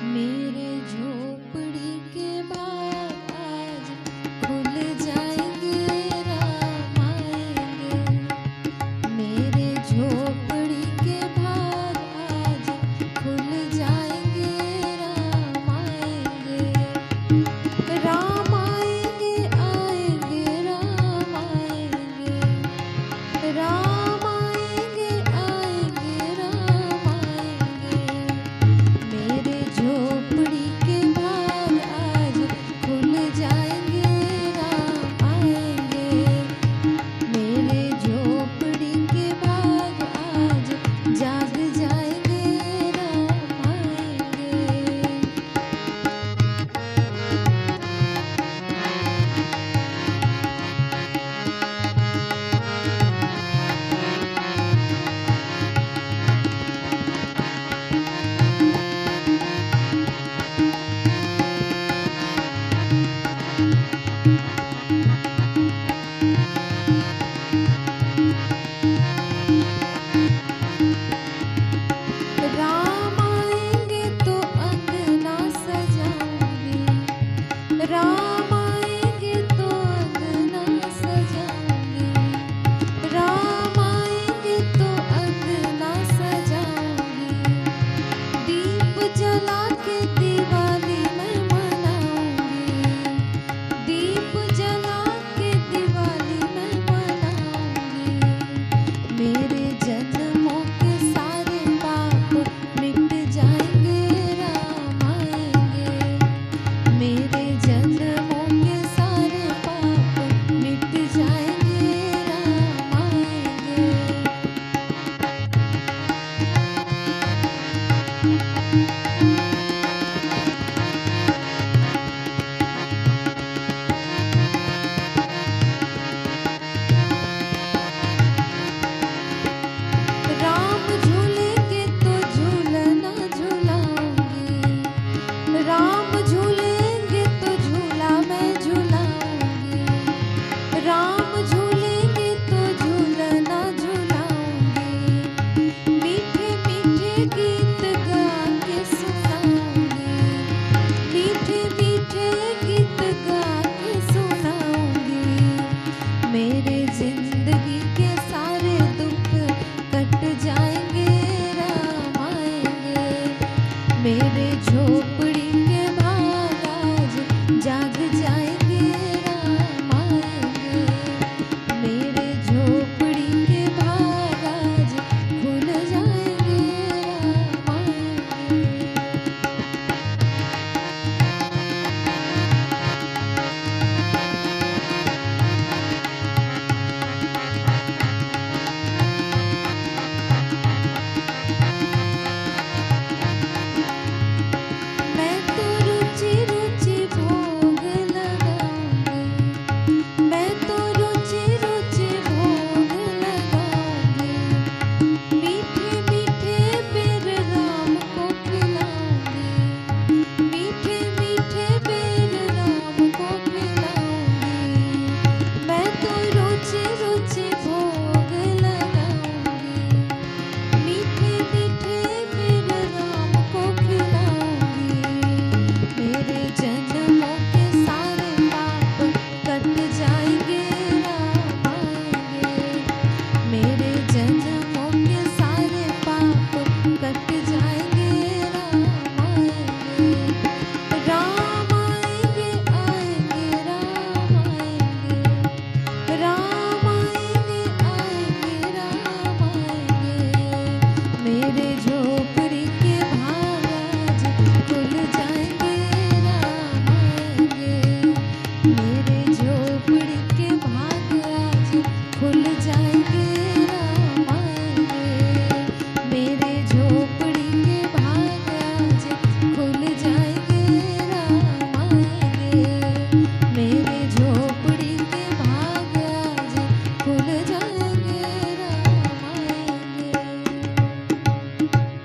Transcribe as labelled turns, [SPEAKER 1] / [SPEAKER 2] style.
[SPEAKER 1] मेरे झोपड़ी के बाग आज खुल जाएंगे, राम आएंगे। मेरे झोपड़ी के बाग आज खुल जाएंगे, राम आएंगे। राम आएंगे, आएंगे, राम आएंगे। राम आएंगे, आएंगे, राम आएंगे। मेरे झोपड़ी के बाग आज खुल जाएंगे, राम आएंगे। मेरे झोपड़ी के बाग आज जाग जाएंगे, राम आएंगे। राम आएंगे तो अंगना सजाऊंगी। राम आएंगे तो अंगना सजाऊंगी। राम आएंगे तो अंगना सजाऊंगी। दीप जला के दिवाली मैं मनाऊंगी। दीप जला के दिवाली मैं मनाऊंगी। मेरे जन्मों के सारे पाप मिट जाएंगे, राम आएंगे। मेरे जन्मों के सारे पाप मिट जाएंगे, राम आएंगे। राम झूलेंगे तो झूलना झूलाऊंगी। राम झूलेंगे तो झूला मैं झूलाऊंगी। राम झूलेंगे तो झूलना झूलाऊंगी। मीठे मीठे गीत गा के सुनाऊंगी। मीठे मीठे गीत गा के सुनाऊंगी। मेरे जिंदगी के सारे दुख कट जाएंगे, राम आएंगे। मेरे झोपड़ी